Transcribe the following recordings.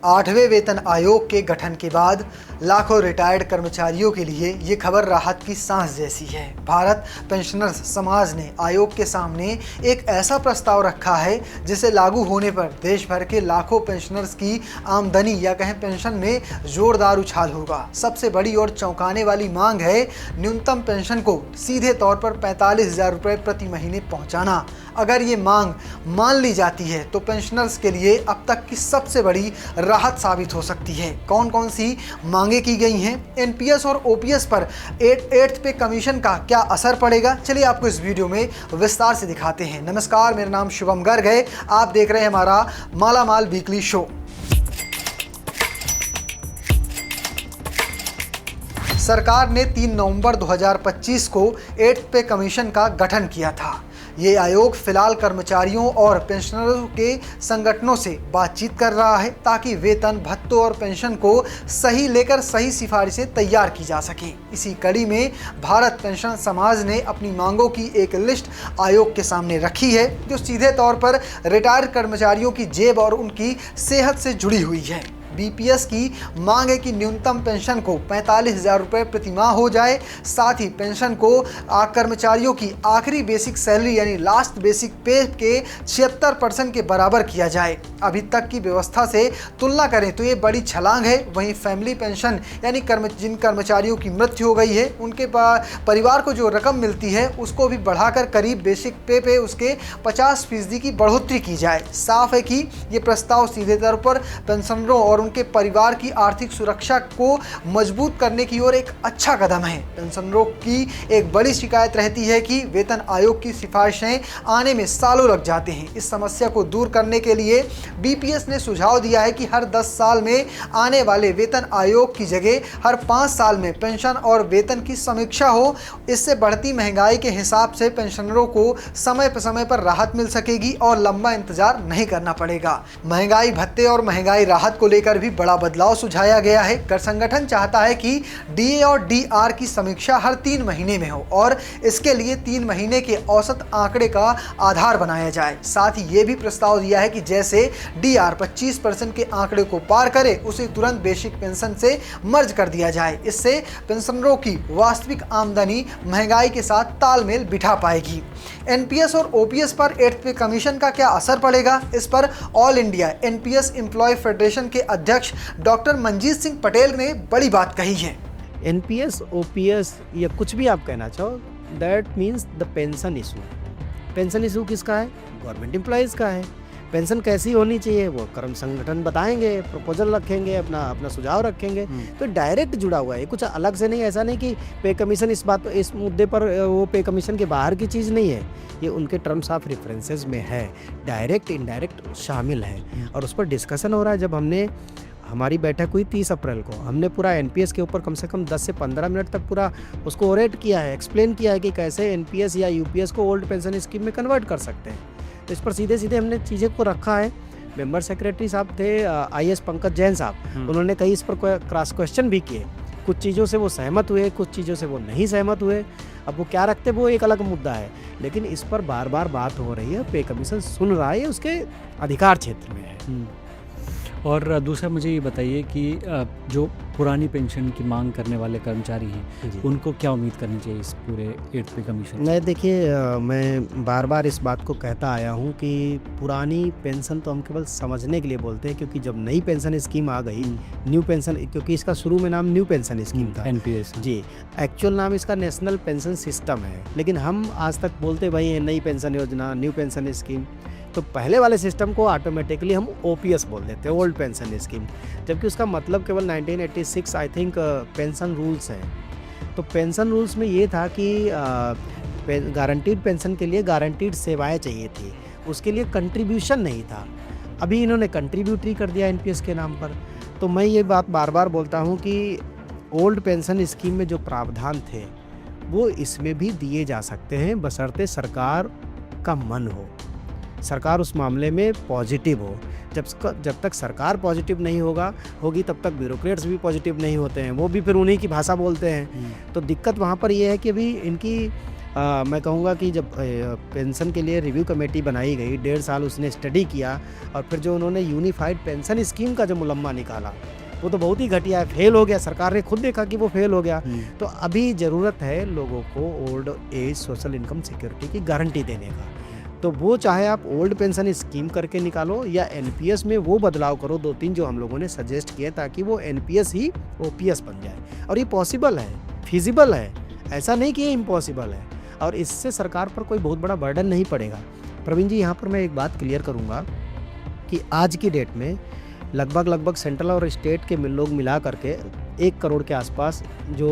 8वें वेतन आयोग के गठन के बाद लाखों रिटायर्ड कर्मचारियों के लिए ये खबर राहत की सांस जैसी है। भारत पेंशनर्स समाज ने आयोग के सामने एक ऐसा प्रस्ताव रखा है जिसे लागू होने पर देश भर के लाखों पेंशनर्स की आमदनी या कहें पेंशन में जोरदार उछाल होगा। सबसे बड़ी और चौंकाने वाली मांग है न्यूनतम पेंशन को सीधे तौर पर 45,000 रुपये प्रति महीने पहुंचाना। अगर ये मांग मान ली जाती है तो पेंशनर्स के लिए अब तक की सबसे बड़ी राहत साबित हो सकती है। कौन कौन सी मांगे की गई हैं, एनपीएस और ओपीएस पर 8th पे कमीशन का क्या असर पड़ेगा, चलिए आपको इस वीडियो में विस्तार से दिखाते हैं। नमस्कार, मेरा नाम शुभम गर्ग है। आप देख रहे हैं हमारा मालामाल वीकली शो। सरकार ने 3 नवंबर 2025 को 8th पे कमीशन का गठन किया था। ये आयोग फिलहाल कर्मचारियों और पेंशनरों के संगठनों से बातचीत कर रहा है ताकि वेतन, भत्तों और पेंशन को सही लेकर सही सिफारिशें तैयार की जा सकें। इसी कड़ी में भारत पेंशन समाज ने अपनी मांगों की एक लिस्ट आयोग के सामने रखी है जो सीधे तौर पर रिटायर्ड कर्मचारियों की जेब और उनकी सेहत से जुड़ी हुई है। बीपीएस की मांग है कि न्यूनतम पेंशन को 45,000 रुपये प्रति माह हो जाए। साथ ही पेंशन को कर्मचारियों की आखिरी बेसिक सैलरी यानी लास्ट बेसिक पे के 76% के बराबर किया जाए। अभी तक की व्यवस्था से तुलना करें तो ये बड़ी छलांग है। वहीं फैमिली पेंशन यानी जिन कर्मचारियों की मृत्यु हो गई है उनके परिवार को जो रकम मिलती है उसको भी बढ़ाकर करीब बेसिक पे उसके 50% की बढ़ोतरी की जाए। साफ है कि ये प्रस्ताव सीधे तौर पर पेंशनरों और उनके परिवार की आर्थिक सुरक्षा को मजबूत करने की ओर एक अच्छा कदम है। पेंशनरों की एक बड़ी शिकायत रहती है कि वेतन आयोग की सिफारिशें आने में सालों लग जाते हैं। इस समस्या को दूर करने के लिए बीपीएस ने सुझाव दिया है कि हर 10 साल में आने वाले वेतन आयोग की जगह हर 5 साल में पेंशन और वेतन की समीक्षा हो। इससे बढ़ती महंगाई के हिसाब से पेंशनरों को समय पर राहत मिल सकेगी और लंबा इंतजार नहीं करना पड़ेगा। महंगाई भत्ते और महंगाई राहत को लेकर भी बड़ा बदलाव सुझाया गया है। कर संगठन चाहता है कि डीए और डीआर की समीक्षा हर 3 महीने में हो और इसके लिए 3 महीने के औसत आंकड़े का आधार बनाया जाए। साथ ही ये भी प्रस्ताव दिया है कि जैसे डीआर 25% के आंकड़े को पार करे उसे तुरंत बेसिक पेंशन से मर्ज कर दिया जाए। इससे पेंशनरों की वास्तविक आमदनी महंगाई के साथ तालमेल बिठा पाएगी। एनपीएस और ओपीएस पर 8th पे कमीशन का क्या असर पड़ेगा, इस पर all India NPS employ federation के अध्यक्ष डॉक्टर मंजीत सिंह पटेल ने बड़ी बात कही है। एनपीएस, ओपीएस या कुछ भी आप कहना चाहो, that means the pension issue. Pension issue किसका है? गवर्नमेंट एम्प्लॉयज़ का है। पेंशन कैसी होनी चाहिए वो कर्म संगठन बताएंगे, प्रपोजल रखेंगे, अपना सुझाव रखेंगे। तो डायरेक्ट जुड़ा हुआ है, कुछ अलग से नहीं। ऐसा नहीं कि पे कमीशन इस मुद्दे पर वो पे कमीशन के बाहर की चीज़ नहीं है। ये उनके टर्म्स ऑफ रेफरेंसेस में है, डायरेक्ट इनडायरेक्ट शामिल है और उस पर डिस्कशन हो रहा है। जब हमारी बैठक हुई 30 अप्रैल को, हमने पूरा एनपीएस के ऊपर कम से कम 10 से 15 मिनट तक पूरा उसको ओरेट किया है, एक्सप्लेन किया है कि कैसे एनपीएस या यूपीएस को ओल्ड पेंशन स्कीम में कन्वर्ट कर सकते हैं। तो इस पर सीधे हमने चीज़ें को रखा है। मेंबर सेक्रेटरी साहब थे आईएएस पंकज जैन साहब, उन्होंने कई इस पर क्रॉस क्वेश्चन भी किए। कुछ चीज़ों से वो सहमत हुए, कुछ चीज़ों से वो नहीं सहमत हुए। अब वो क्या रखते वो एक अलग मुद्दा है, लेकिन इस पर बार बार बात हो रही है। पे कमीशन सुन रहा है, उसके अधिकार क्षेत्र में है। और दूसरा मुझे ये बताइए कि जो पुरानी पेंशन की मांग करने वाले कर्मचारी हैं उनको क्या उम्मीद करनी चाहिए इस पूरे 8th पे कमीशन? नहीं, देखिए, मैं बार बार इस बात को कहता आया हूँ कि पुरानी पेंशन तो हम केवल समझने के लिए बोलते हैं, क्योंकि जब नई पेंशन स्कीम आ गई, न्यू पेंशन, क्योंकि इसका शुरू में नाम न्यू पेंशन स्कीम था, एनपीएस जी, एक्चुअल नाम इसका नेशनल पेंशन सिस्टम है, लेकिन हम आज तक बोलते भाई ये नई पेंशन योजना, न्यू पेंशन स्कीम। तो पहले वाले सिस्टम को ऑटोमेटिकली हम ओपीएस बोल देते हैं, ओल्ड पेंशन स्कीम, जबकि उसका मतलब केवल 1986 आई थिंक पेंशन रूल्स है। तो पेंशन रूल्स में ये था कि गारंटीड पेंशन के लिए गारंटीड सेवाएं चाहिए थी, उसके लिए कंट्रीब्यूशन नहीं था। अभी इन्होंने कंट्रीब्यूटरी कर दिया एनपीएस के नाम पर। तो मैं ये बात बार बार बोलता हूँ कि ओल्ड पेंशन स्कीम में जो प्रावधान थे वो इसमें भी दिए जा सकते हैं, बशर्ते सरकार का मन हो, सरकार उस मामले में पॉजिटिव हो। जब तक सरकार पॉजिटिव नहीं होगी तब तक ब्यूरोक्रेट्स भी पॉजिटिव नहीं होते हैं, वो भी फिर उन्हीं की भाषा बोलते हैं। तो दिक्कत वहाँ पर ये है कि अभी इनकी मैं कहूँगा कि जब पेंशन के लिए रिव्यू कमेटी बनाई गई, 1.5 साल उसने स्टडी किया और फिर जो उन्होंने यूनिफाइड पेंशन स्कीम का जो मुलम्मा निकाला, वो तो बहुत ही घटिया है, फेल हो गया। सरकार ने खुद देखा कि वो फेल हो गया। तो अभी ज़रूरत है लोगों को old age social income security की गारंटी देने का। तो वो चाहे आप ओल्ड पेंशन स्कीम करके निकालो या एनपीएस में वो बदलाव करो, 2-3 जो हम लोगों ने सजेस्ट किए, ताकि वो एनपीएस ही ओपीएस बन जाए। और ये पॉसिबल है, फिजिबल है, ऐसा नहीं कि ये इम्पॉसिबल है। और इससे सरकार पर कोई बहुत बड़ा बर्डन नहीं पड़ेगा। प्रवीण जी, यहाँ पर मैं एक बात क्लियर करूँगा कि आज की डेट में लगभग सेंट्रल और स्टेट के लोग मिला करके 1 करोड़ के आसपास जो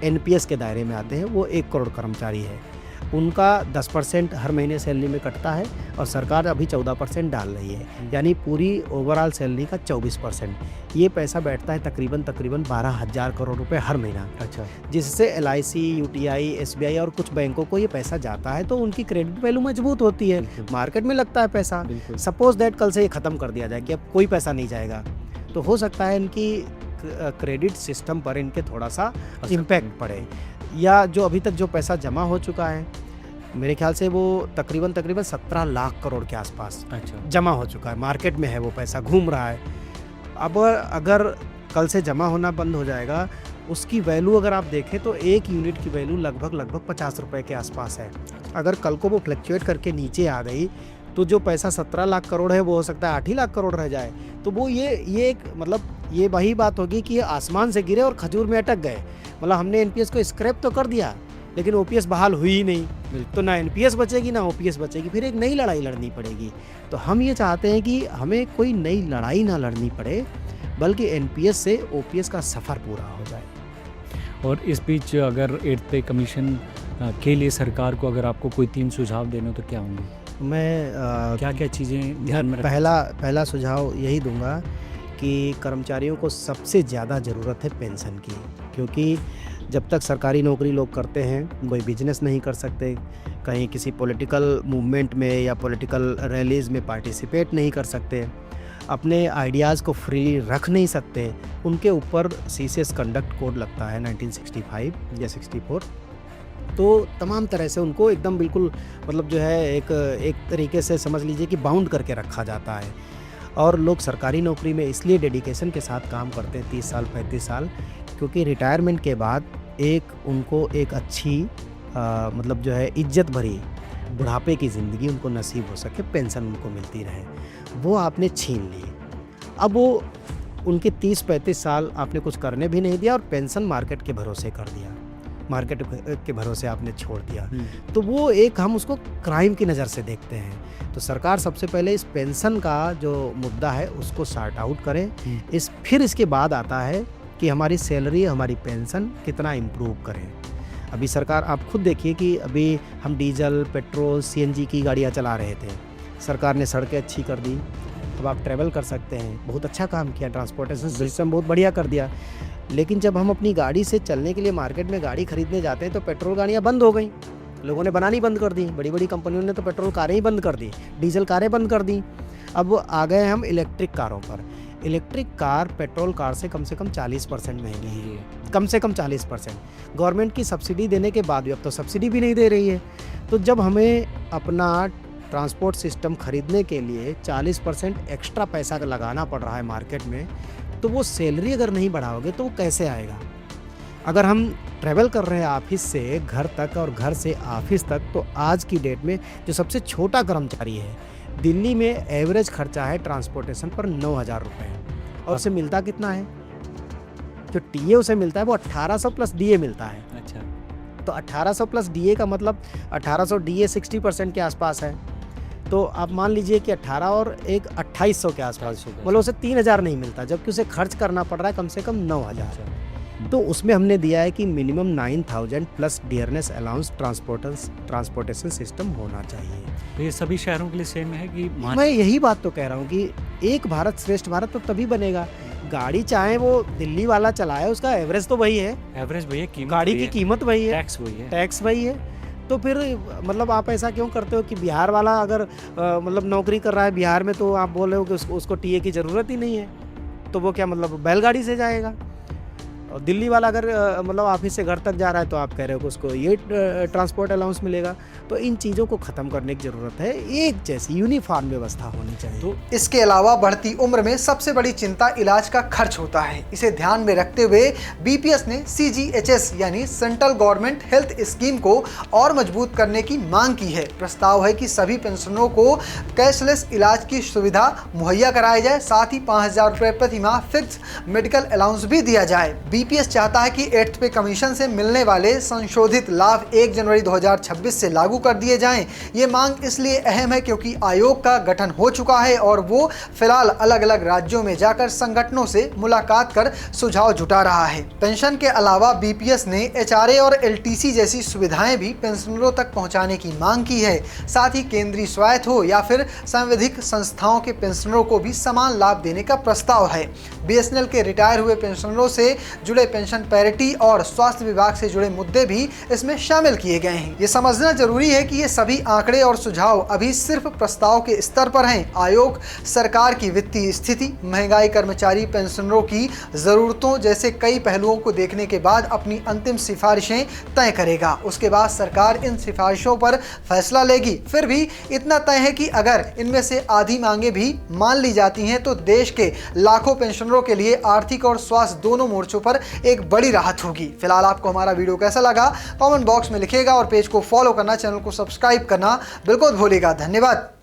एनपीएस के दायरे में आते हैं, वो 1 करोड़ कर्मचारी है। उनका 10% हर महीने सैलरी में कटता है और सरकार अभी 14% डाल रही है, यानी पूरी ओवरऑल सैलरी का 24%। ये पैसा बैठता है तकरीबन 12,000 करोड़ रुपए हर महीना। अच्छा। जिससे एलआईसी, यूटीआई, एसबीआई और कुछ बैंकों को ये पैसा जाता है, तो उनकी क्रेडिट वैल्यू मजबूत होती है, मार्केट में लगता है पैसा। सपोज दैट कल से ये ख़त्म कर दिया जाए कि अब कोई पैसा नहीं जाएगा, तो हो सकता है इनकी क्रेडिट सिस्टम पर इनके थोड़ा सा इम्पैक्ट पड़े। या जो अभी तक जो पैसा जमा हो चुका है, मेरे ख्याल से वो तकरीबन 17 लाख करोड़ के आसपास जमा हो चुका है, मार्केट में है, वो पैसा घूम रहा है। अब अगर कल से जमा होना बंद हो जाएगा, उसकी वैल्यू अगर आप देखें तो 1 यूनिट की वैल्यू लगभग 50 रुपए के आसपास है। अगर कल को वो फ्लक्चुएट करके नीचे आ गई, तो जो पैसा 17 लाख करोड़ है वो हो सकता है 8 ही लाख करोड़ रह जाए। तो वो ये एक मतलब ये वही बात होगी कि ये आसमान से गिरे और खजूर में अटक गए। मतलब हमने एनपीएस को स्क्रैप तो कर दिया, लेकिन ओपीएस बहाल हुई ही नहीं, तो ना एनपीएस बचेगी ना ओपीएस बचेगी, फिर एक नई लड़ाई लड़नी पड़ेगी। तो हम ये चाहते हैं कि हमें कोई नई लड़ाई ना लड़नी पड़े, बल्कि एनपीएस से ओपीएस का सफ़र पूरा हो जाए। और इस बीच अगर 8th पे कमीशन के लिए सरकार को अगर आपको कोई 3 सुझाव देने हो तो क्या होंगे? मैं क्या क्या चीज़ें ध्यान में पहला सुझाव यही दूंगा कि कर्मचारियों को सबसे ज़्यादा ज़रूरत है पेंशन की, क्योंकि जब तक सरकारी नौकरी लोग करते हैं, कोई बिजनेस नहीं कर सकते, कहीं किसी पॉलिटिकल मूवमेंट में या पॉलिटिकल रैलीज़ में पार्टिसिपेट नहीं कर सकते, अपने आइडियाज़ को फ्री रख नहीं सकते, उनके ऊपर सीसीएस कंडक्ट कोड लगता है 1965 या 64। तो तमाम तरह से उनको एकदम बिल्कुल मतलब जो है एक तरीके से समझ लीजिए कि बाउंड करके रखा जाता है। और लोग सरकारी नौकरी में इसलिए डेडिकेशन के साथ काम करते हैं 30 साल 35 साल, क्योंकि रिटायरमेंट के बाद उनको एक अच्छी मतलब जो है इज्जत भरी बुढ़ापे की ज़िंदगी उनको नसीब हो सके, पेंशन उनको मिलती रहे। वो आपने छीन ली। अब वो उनके 30-35 साल आपने कुछ करने भी नहीं दिया और पेंशन मार्केट के भरोसे कर दिया, मार्केट के भरोसे आपने छोड़ दिया। तो वो एक हम उसको क्राइम की नज़र से देखते हैं। तो सरकार सबसे पहले इस पेंशन का जो मुद्दा है उसको सॉर्ट आउट करे। फिर इसके बाद आता है कि हमारी सैलरी, हमारी पेंशन कितना इम्प्रूव करें। अभी सरकार, आप खुद देखिए कि अभी हम डीजल, पेट्रोल, सीएनजी की गाड़ियाँ चला रहे थे, सरकार ने सड़कें अच्छी कर दी, अब आप ट्रैवल कर सकते हैं, बहुत अच्छा काम किया, ट्रांसपोर्टेशन सिस्टम बहुत बढ़िया कर दिया। लेकिन जब हम अपनी गाड़ी से चलने के लिए मार्केट में गाड़ी खरीदने जाते हैं तो पेट्रोल गाड़ियाँ बंद हो गई, लोगों ने बनानी बंद कर दी, बड़ी बड़ी कंपनियों ने तो पेट्रोल कारें ही बंद कर दी, डीजल कारें बंद कर दी। अब आ गए हम इलेक्ट्रिक कारों पर। इलेक्ट्रिक कार पेट्रोल कार से कम 40% महंगी है, कम से कम 40%। गवर्नमेंट की सब्सिडी देने के बाद भी, अब तो सब्सिडी भी नहीं दे रही है। तो जब हमें अपना ट्रांसपोर्ट सिस्टम खरीदने के लिए 40% एक्स्ट्रा पैसा लगाना पड़ रहा है मार्केट में, तो वो सैलरी अगर नहीं बढ़ाओगे तो वो कैसे आएगा? अगर हम ट्रैवल कर रहे हैं ऑफिस से घर तक और घर से ऑफिस तक, तो आज की डेट में जो सबसे छोटा कर्मचारी है, दिल्ली में एवरेज खर्चा है ट्रांसपोर्टेशन पर 9,000 रुपये, और उसे मिलता कितना है? जो टीए उसे मिलता है वो 1800 प्लस डीए मिलता है। अच्छा, तो 1800 प्लस डीए का मतलब 1800 डीए 60% के आसपास है। तो आप मान लीजिए कि 18 और एक 2800 के आसपास, मतलब उसे 3000 नहीं मिलता, जबकि उसे खर्च करना पड़ रहा है कम से कम 9000। तो उसमें हमने दिया है कि minimum 9000 plus dearness allowance transportation system होना चाहिए। तो ये सभी शहरों के लिए सेम है कि? मैं यही बात तो कह रहा हूँ कि एक भारत श्रेष्ठ भारत तो तभी बनेगा, गाड़ी चाहे वो दिल्ली वाला चलाए, उसका एवरेज तो वही है, एवरेज वही है, गाड़ी की कीमत वही है, टैक्स वही है। तो फिर मतलब आप ऐसा क्यों करते हो कि बिहार वाला अगर मतलब नौकरी कर रहा है बिहार में, तो आप बोल रहे हो कि उसको टीए की ज़रूरत ही नहीं है, तो वो क्या मतलब बैलगाड़ी से जाएगा? और दिल्ली वाला अगर मतलब ऑफिस से घर तक जा रहा है तो आप कह रहे हो कि उसको ये ट्रांसपोर्ट अलाउंस मिलेगा। तो इन चीज़ों को ख़त्म करने की ज़रूरत है, एक जैसी यूनिफॉर्म व्यवस्था होनी चाहिए। तो इसके अलावा बढ़ती उम्र में सबसे बड़ी चिंता इलाज का खर्च होता है। इसे ध्यान में रखते हुए बीपीएस ने CGHS यानी सेंट्रल गवर्नमेंट हेल्थ स्कीम को और मजबूत करने की मांग की है। प्रस्ताव है कि सभी पेंशनरों को कैशलेस इलाज की सुविधा मुहैया कराई जाए, साथ ही 5,000 रुपये प्रति माह फिक्स मेडिकल अलाउंस भी दिया जाए। बीपीएस चाहता है कि 8th पे कमीशन से मिलने वाले संशोधित लाभ 1 जनवरी 2026 से लागू कर दिए जाएं। ये मांग इसलिए अहम है क्योंकि आयोग का गठन हो चुका है और वो फिलहाल अलग अलग राज्यों में जाकर संगठनों से मुलाकात कर सुझाव जुटा रहा है। पेंशन के अलावा बीपीएस ने HRA और LTC जैसी सुविधाएं भी पेंशनरों तक पहुंचाने की मांग की है। साथ ही केंद्रीय स्वायत्त हो या फिर संवैधानिक संस्थाओं के पेंशनरों को भी समान लाभ देने का प्रस्ताव है। BSNL के रिटायर हुए पेंशनरों से जुड़े पेंशन पैरिटी और स्वास्थ्य विभाग से जुड़े मुद्दे भी इसमें शामिल किए गए हैं। ये समझना जरूरी है कि ये सभी आंकड़े और सुझाव अभी सिर्फ प्रस्ताव के स्तर पर हैं। आयोग सरकार की वित्तीय स्थिति, महंगाई, कर्मचारी पेंशनरों की जरूरतों जैसे कई पहलुओं को देखने के बाद अपनी अंतिम सिफारिशें तय करेगा। उसके बाद सरकार इन सिफारिशों पर फैसला लेगी। फिर भी इतना तय है कि अगर इनमें से आधी मांगे भी मान ली जाती हैं तो देश के लाखों पेंशनरों के लिए आर्थिक और स्वास्थ्य दोनों मोर्चों पर एक बड़ी राहत होगी। फिलहाल आपको हमारा वीडियो कैसा लगा कमेंट बॉक्स में लिखिएगा और पेज को फॉलो करना, चैनल को सब्सक्राइब करना बिल्कुल भूलिएगा। धन्यवाद।